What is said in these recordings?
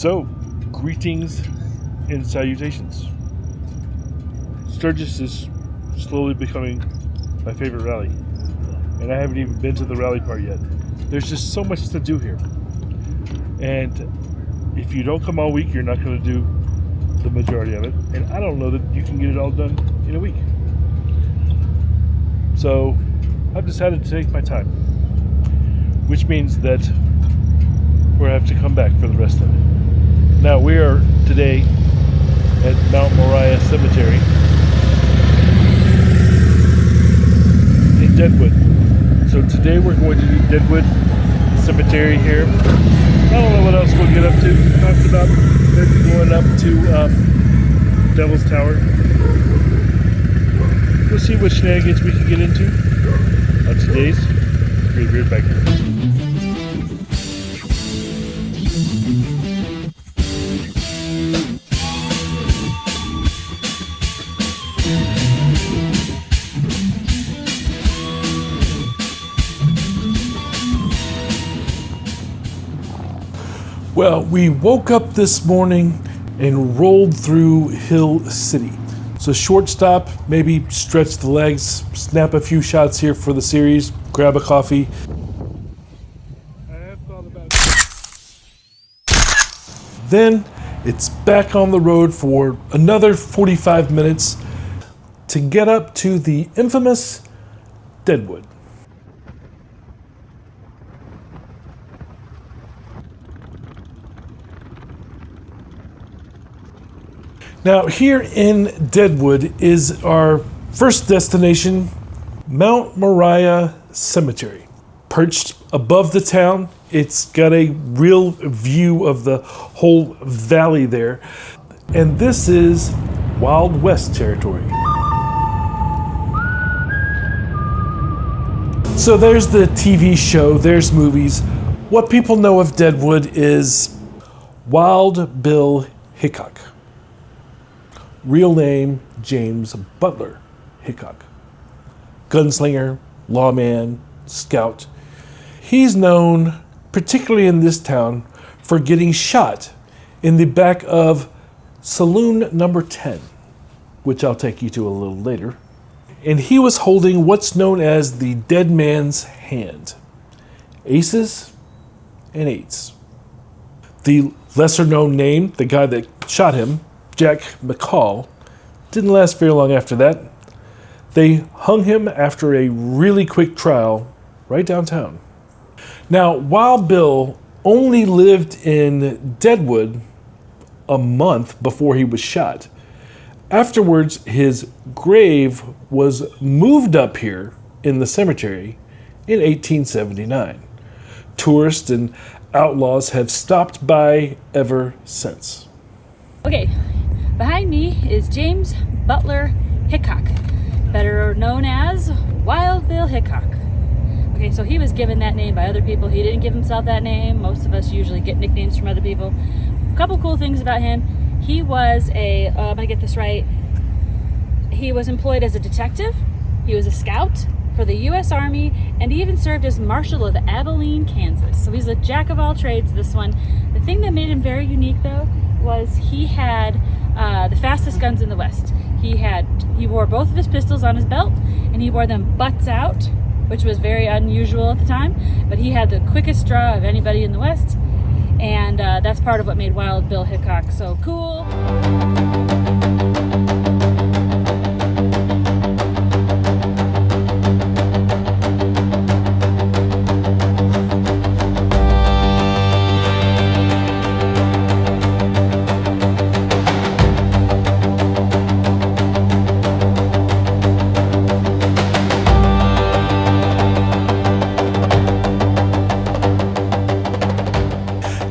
So, greetings and salutations. Sturgis is slowly becoming my favorite rally, and I haven't even been to the rally part yet. There's just so much to do here, and if you don't come all week, you're not going to do the majority of it, and I don't know that you can get it all done in a week. So I've decided to take my time, which means that we'll have to come back for the rest of it. Now, we are today at Mount Moriah Cemetery in Deadwood. So today we're going to do Deadwood Cemetery here. I don't know what else we'll get up to. Talked about maybe going up to Devil's Tower. We'll see what shenanigans we can get into on today's Graveyard Biker. Well, we woke up this morning and rolled through Hill City. So short stop, maybe stretch the legs, snap a few shots here for the series, grab a coffee. I have thought about it. Then it's back on the road for another 45 minutes to get up to the infamous Deadwood. Now, here in Deadwood is our first destination, Mount Moriah Cemetery. Perched above the town, it's got a real view of the whole valley there. And this is Wild West territory. So there's the TV show, there's movies. What people know of Deadwood is Wild Bill Hickok. Real name, James Butler Hickok. Gunslinger, lawman, scout. He's known, particularly in this town, for getting shot in the back of Saloon No. 10, which I'll take you to a little later. And he was holding what's known as the dead man's hand. Aces and eights. The lesser known name, the guy that shot him, Jack McCall, didn't last very long after that. They hung him after a really quick trial right downtown. Now, Wild Bill only lived in Deadwood a month before he was shot. Afterwards, his grave was moved up here in the cemetery in 1879. Tourists and outlaws have stopped by ever since. Okay. Behind me is James Butler Hickok, better known as Wild Bill Hickok. Okay, so he was given that name by other people. He didn't give himself that name. Most of us usually get nicknames from other people. A couple cool things about him. He was I'm gonna get this right. He was employed as a detective. He was a scout for the U.S. Army, and he even served as Marshal of Abilene, Kansas. So he's a jack of all trades, this one. The thing that made him very unique, though, was he had the fastest guns in the West. He wore both of his pistols on his belt, and he wore them butts out, which was very unusual at the time. But he had the quickest draw of anybody in the West, and that's part of what made Wild Bill Hickok so cool.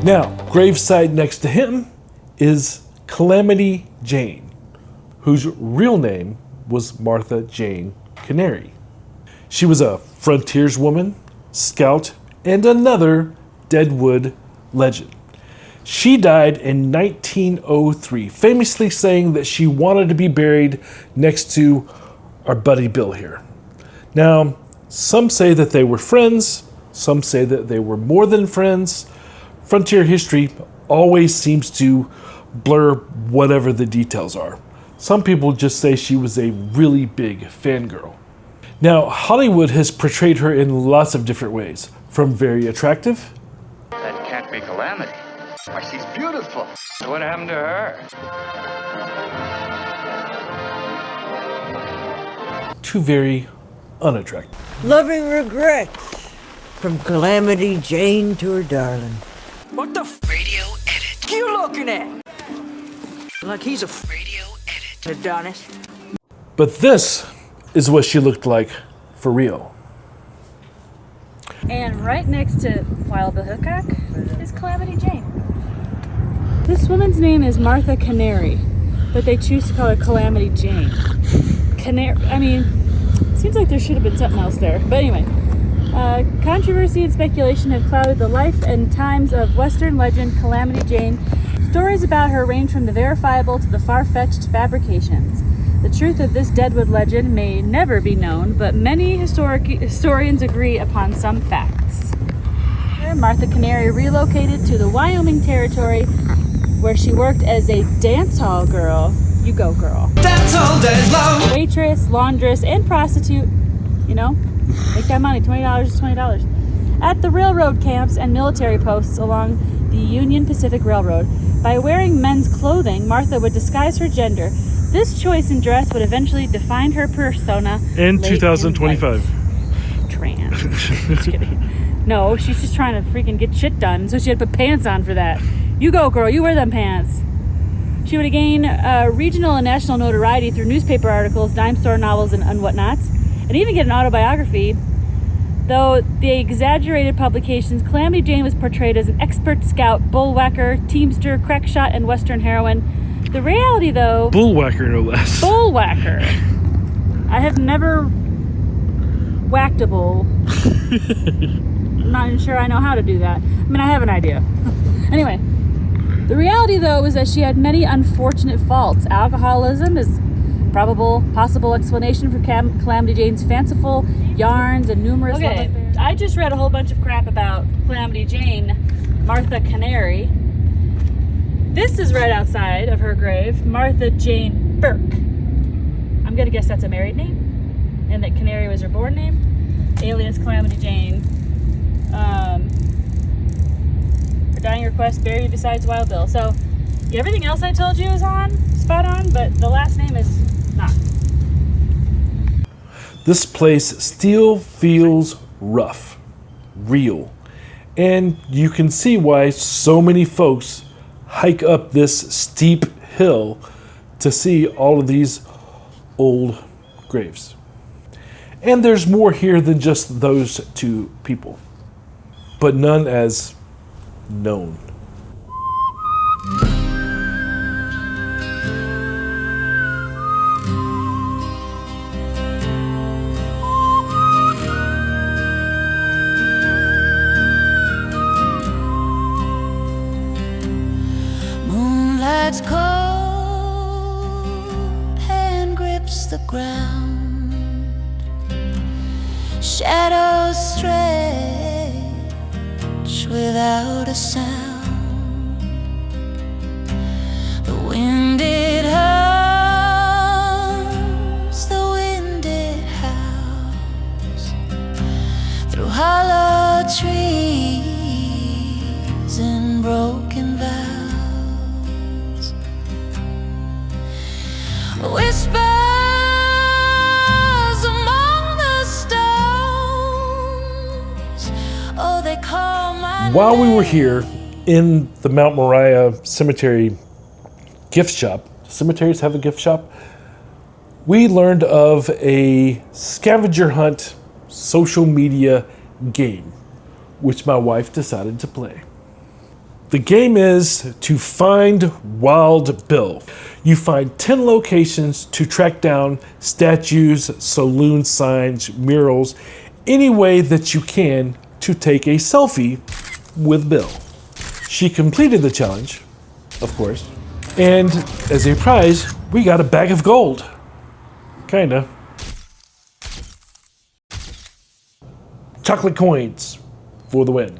Now, graveside next to him is Calamity Jane, whose real name was Martha Jane Canary. She was a frontierswoman, scout, and another Deadwood legend. She died in 1903, famously saying that she wanted to be buried next to our buddy Bill here. Now, some say that they were friends, some say that they were more than friends. Frontier history always seems to blur whatever the details are. Some people just say she was a really big fangirl. Now, Hollywood has portrayed her in lots of different ways, from very attractive. That can't be Calamity. Why, she's beautiful. What happened to her? To very unattractive. Loving regrets. From Calamity Jane to her darling. What the radio edit you looking at? Like he's a radio edit, Adonis. But this is what she looked like for real. And right next to Wild Bill Hickok is Calamity Jane. This woman's name is Martha Canary, but they choose to call her Calamity Jane. Seems like there should have been something else there. But anyway, controversy and speculation have clouded the life and times of Western legend Calamity Jane. Stories about her range from the verifiable to the far-fetched fabrications. The truth of this Deadwood legend may never be known, but many historians agree upon some facts. Martha Canary relocated to the Wyoming Territory, where she worked as a dance hall girl. You go, girl. Dance all day long. Waitress, laundress, and prostitute. You know, make that money. $20 is $20. At the railroad camps and military posts along the Union Pacific Railroad. By wearing men's clothing, Martha would disguise her gender. This choice in dress would eventually define her persona In late 2025. Trans. Just kidding. No, she's just trying to freaking get shit done, so she had to put pants on for that. You go, girl. You wear them pants. She would gain regional and national notoriety through newspaper articles, dime store novels, and whatnots, and even get an autobiography. Though the exaggerated publications, Calamity Jane was portrayed as an expert scout, bullwhacker, teamster, crackshot, and Western heroine. The reality, though... Bullwhacker, no less. Bullwhacker. I have never whacked a bull. I'm not even sure I know how to do that. I mean, I have an idea. Anyway, the reality, though, is that she had many unfortunate faults. Alcoholism is possible explanation for Calamity Jane's fanciful yarns and numerous love affairs. I just read a whole bunch of crap about Calamity Jane, Martha Canary. This is right outside of her grave, Martha Jane Burke. I'm gonna guess that's a married name, and that Canary was her born name, alias Calamity Jane. Her dying request, buried besides Wild Bill. So everything else I told you is spot on, but the last name is not. This place still feels rough, real, and you can see why so many folks hike up this steep hill to see all of these old graves. And there's more here than just those two people, but none as known. Moonlight's cold and grips the ground. Shadows stretch without a sound. The wind it hums, the wind it howls through hollow trees and broken vows. Whispers among the stones. Oh, they call my While we were here in the Mount Moriah Cemetery gift shop, cemeteries have a gift shop, we learned of a scavenger hunt social media game, which my wife decided to play. The game is to find Wild Bill. You find 10 locations to track down statues, saloon signs, murals, any way that you can to take a selfie with Bill. She completed the challenge, of course, and as a prize, we got a bag of gold. Kinda. Chocolate coins for the win.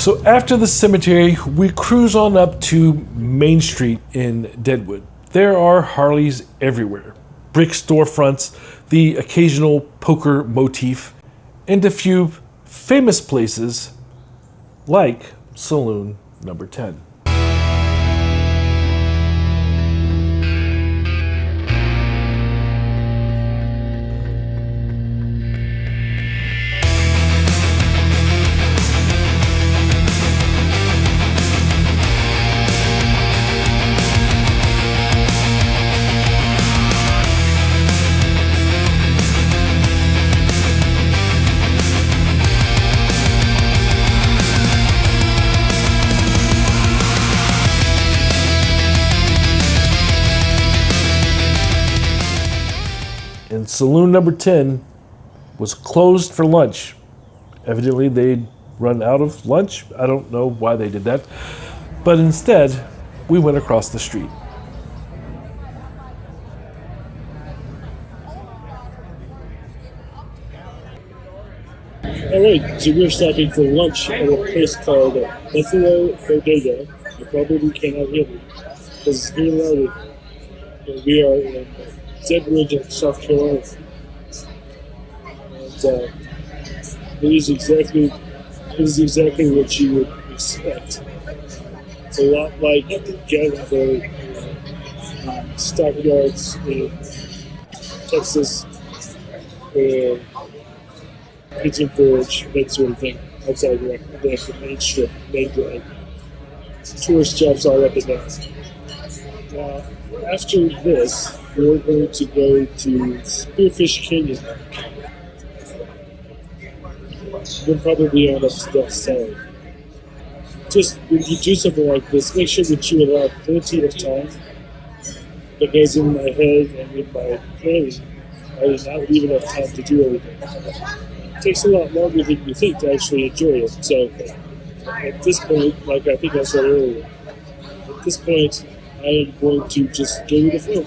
So after the cemetery, we cruise on up to Main Street in Deadwood. There are Harleys everywhere, brick storefronts, the occasional poker motif, and a few famous places like Saloon No. 10. And Saloon No. 10 was closed for lunch. Evidently, they'd run out of lunch. I don't know why they did that. But instead, we went across the street. All right, so we're stopping for lunch at a place called Buffalo Bodega. You probably cannot hear me because it's very loud. We are in Deadwood, South Carolina. And it is exactly what you would expect. It's a lot like Gatlinburg, stockyards in Texas, Pigeon Forge, that sort of thing, outside the main strip, main drag. Tourist jobs all up and down. After this, we're going to go to Spearfish Canyon. Then probably on up to Death Side. Just when you do something like this, make sure that you allow plenty of time. Because in my head and in my planning, I did not leave enough time to do everything. It takes a lot longer than you think to actually enjoy it. So at this point, like I think I said earlier, at this point, I am going to just go with the flow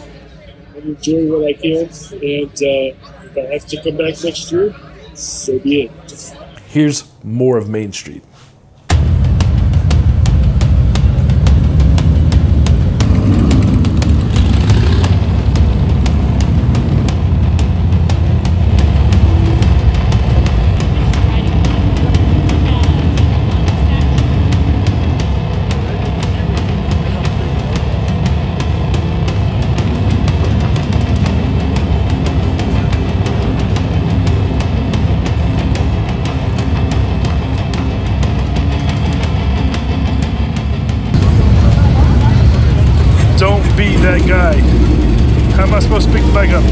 and enjoy what I can. And if I have to come back next year, so be it. Here's more of Main Street. Don't be that guy. How am I supposed to pick the bike up?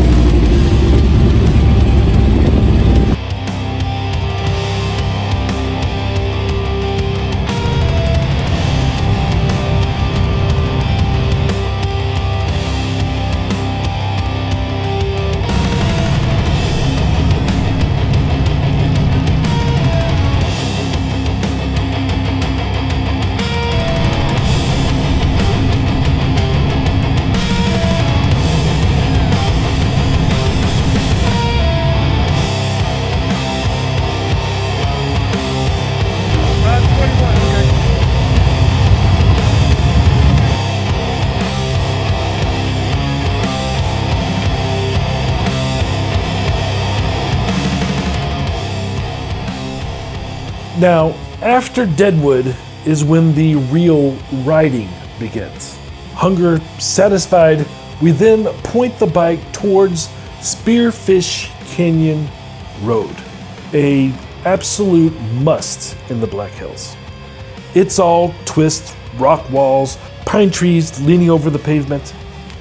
Now, after Deadwood is when the real riding begins. Hunger satisfied, we then point the bike towards Spearfish Canyon Road, a absolute must in the Black Hills. It's all twists, rock walls, pine trees leaning over the pavement,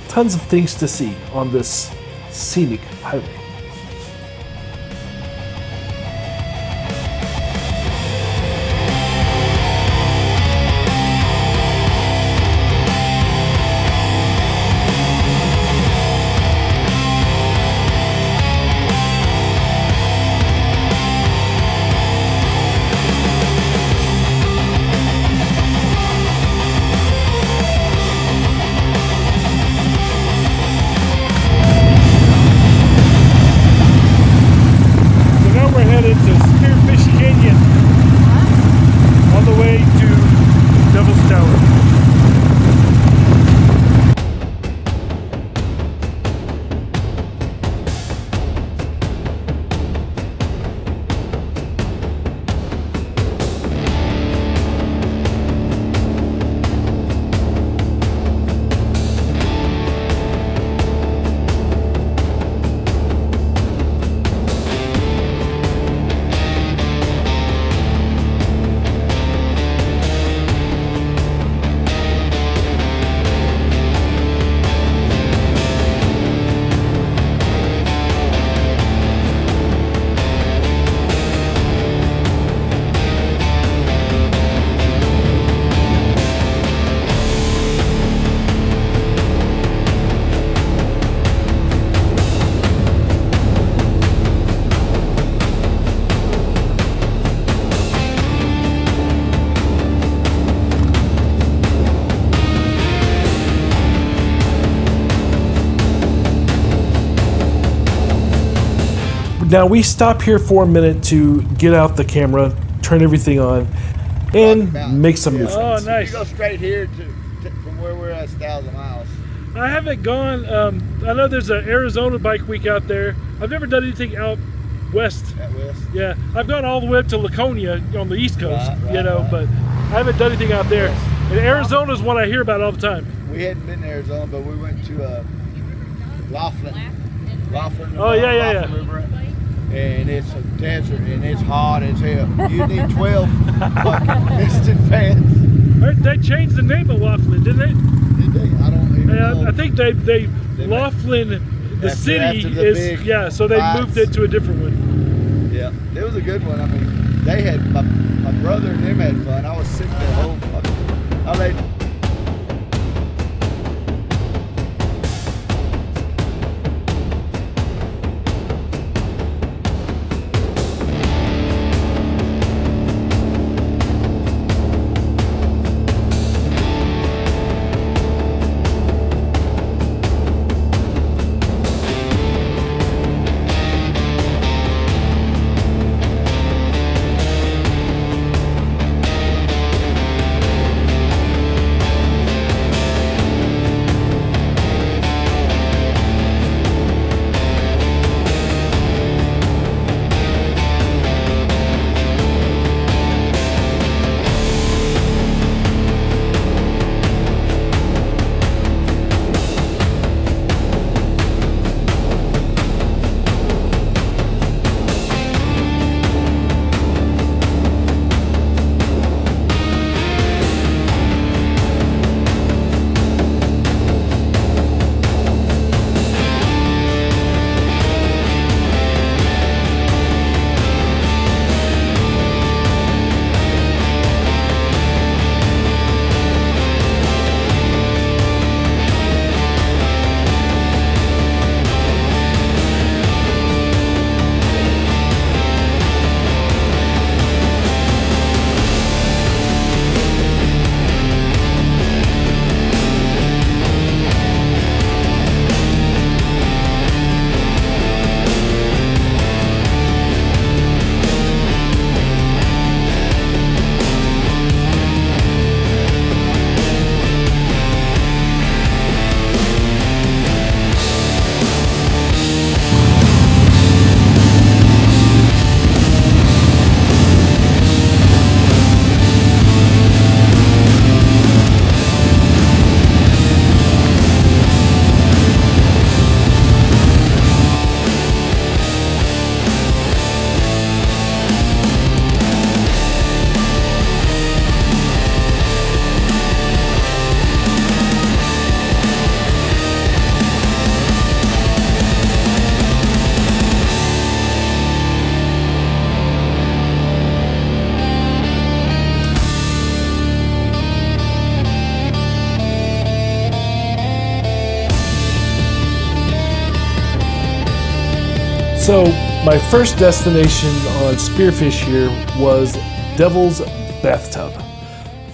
tons of things to see on this scenic highway. Now we stop here for a minute to get out the camera, turn everything on, and make some new friends. Oh, nice. You go straight here from where we're at, 1,000 miles. I haven't gone. I know there's an Arizona bike week out there. I've never done anything out west. Out west? Yeah, I've gone all the way up to Laconia on the East Coast, Right. but I haven't done anything out there. And Arizona's one I hear about all the time. We hadn't been to Arizona, but we went to Laughlin. Oh, yeah. River, and it's a desert, and it's hot as hell. You need 12 fucking piston fans. They changed the name of Laughlin, didn't they? Did they? I don't even know. I think they Laughlin, the city after the is, big so they fights. moved it to a different one. Yeah, it was a good one. I mean, they had, my brother and them had fun. I was sitting there whole fucking, So my first destination on Spearfish here was Devil's Bathtub.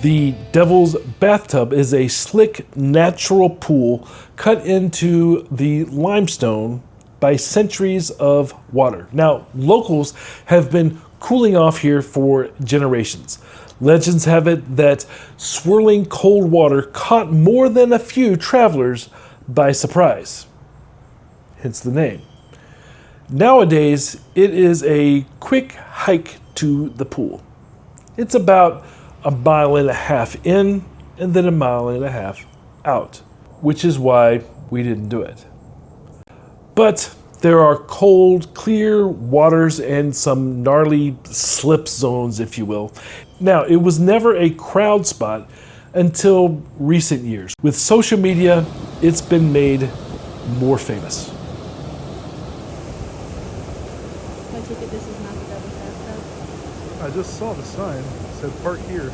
The Devil's Bathtub is a slick natural pool cut into the limestone by centuries of water. Now, locals have been cooling off here for generations. Legends have it that swirling cold water caught more than a few travelers by surprise, hence the name. Nowadays, it is a quick hike to the pool. It's about 1.5 miles in and then 1.5 miles out, which is why we didn't do it. But there are cold, clear waters and some gnarly slip zones, if you will. Now, it was never a crowd spot until recent years. With social media, it's been made more famous. I take it this is not the Devil's Bathtub? I just saw the sign. It said park here.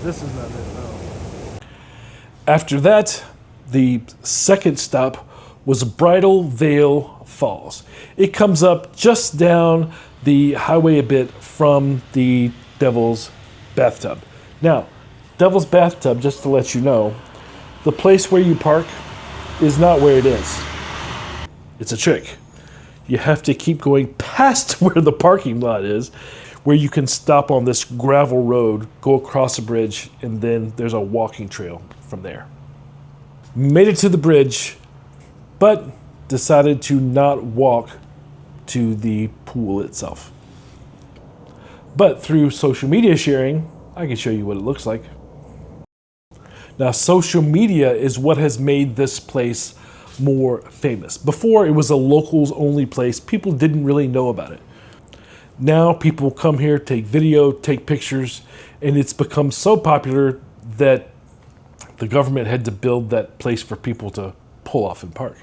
This is not it, no. After that, the second stop was Bridal Veil Falls. It comes up just down the highway a bit from the Devil's Bathtub. Now, Devil's Bathtub, just to let you know, the place where you park is not where it is. It's a trick. you have to keep going past where the parking lot is, where you can stop on this gravel road, go across a bridge, and then there's a walking trail from there. Made it to the bridge, but decided to not walk to the pool itself. But through social media sharing, I can show you what it looks like. Now, social media is what has made this place more famous. Before, it was a locals only place. People didn't really know about it. Now people come here, take video, take pictures, and it's become so popular that the government had to build that place for people to pull off and park.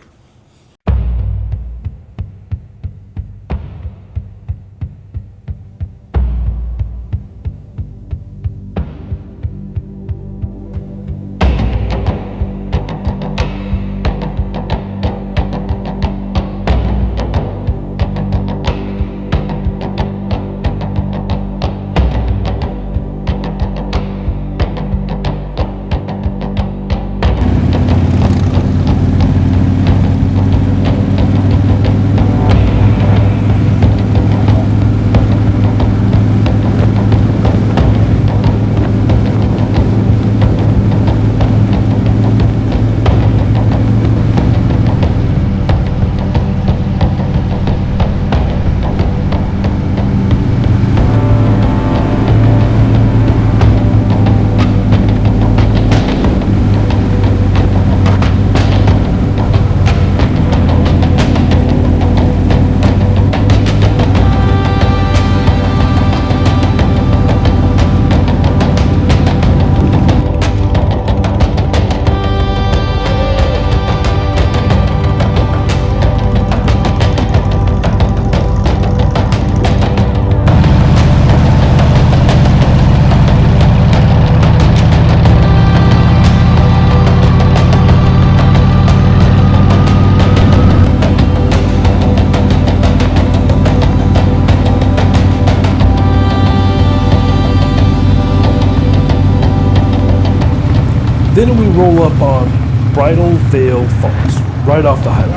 Then we roll up on Bridal Veil Falls, right off the highway.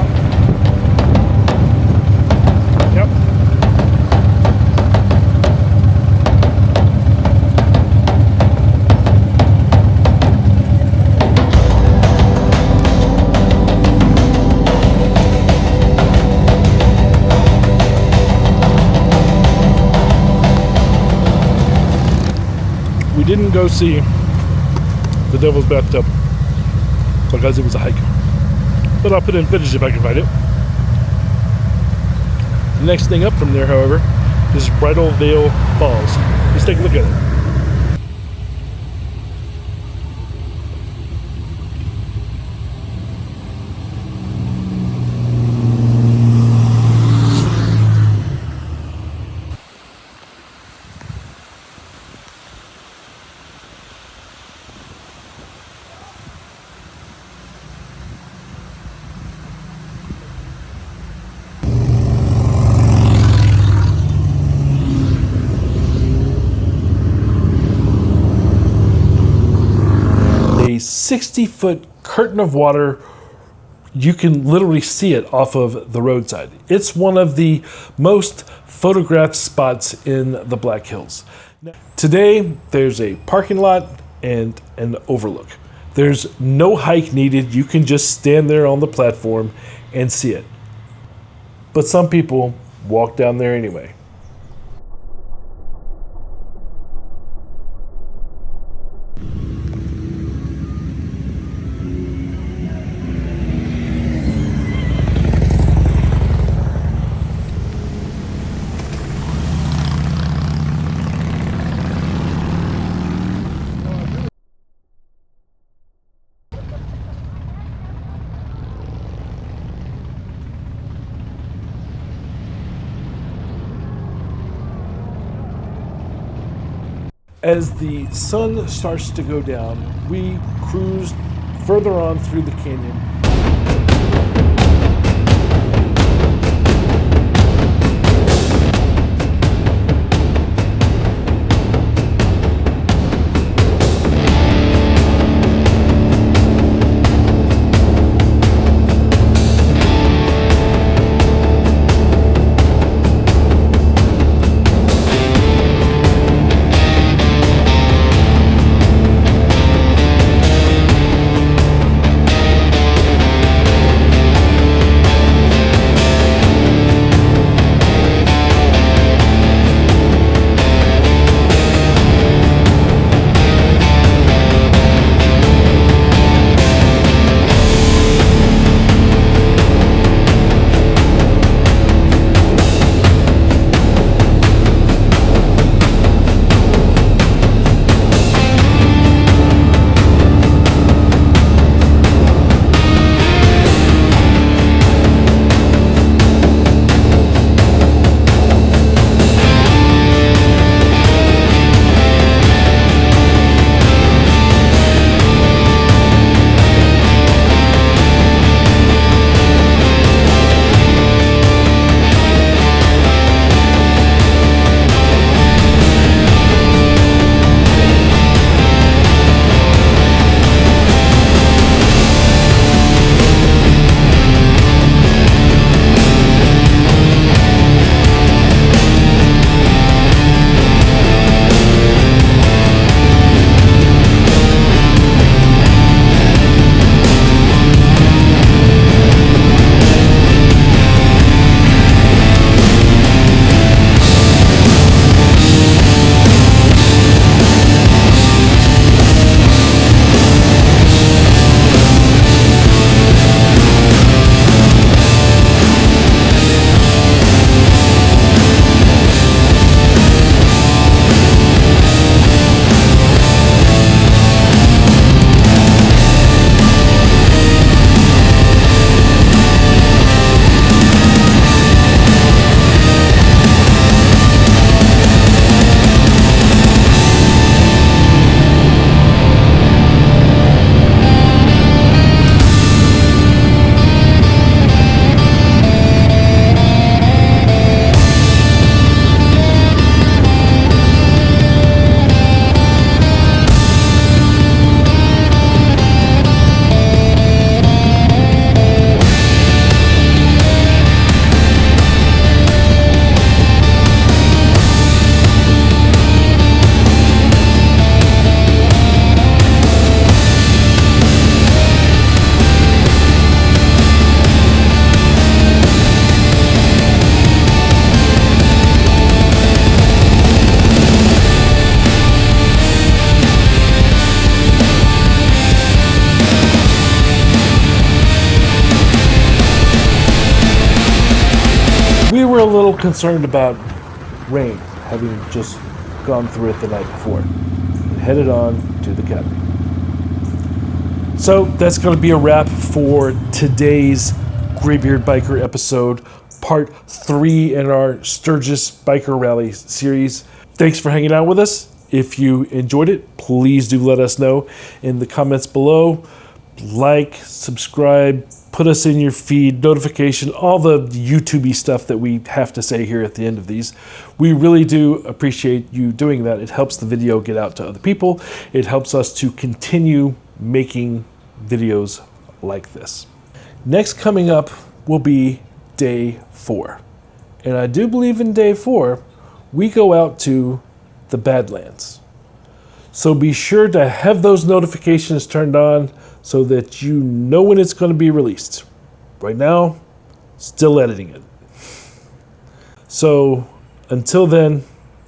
Yep. We didn't go see the Devil's Bathtub because it was a hike, but I'll put it in footage if I can find it. The next thing up from there, however, is Bridal Veil Falls. Let's take a look at it. A 60-foot curtain of water. You can literally see it off of the roadside. It's one of the most photographed spots in the Black Hills. Today, there's a parking lot and an overlook. There's no hike needed. You can just stand there on the platform and see it. But some people walk down there anyway. As the sun starts to go down, we cruise further on through the canyon. we were a little concerned about rain, having just gone through it the night before, and headed on to the cabin. So that's going to be a wrap for today's Graybeard Biker episode, part 3 in our Sturgis Biker Rally series. Thanks for hanging out with us. If you enjoyed it, please do let us know in the comments below. Like, subscribe, put us in your feed, notification, all the YouTube-y stuff that we have to say here at the end of these. We really do appreciate you doing that. It helps the video get out to other people. It helps us to continue making videos like this. Next coming up will be day 4. And I do believe in day 4, we go out to the Badlands. So be sure to have those notifications turned on so that you know when it's going to be released. Right now, still editing it. So until then,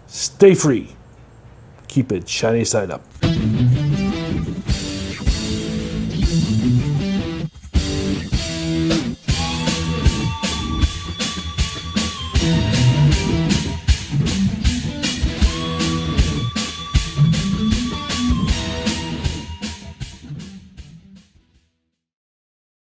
stay free. Keep it shiny side up.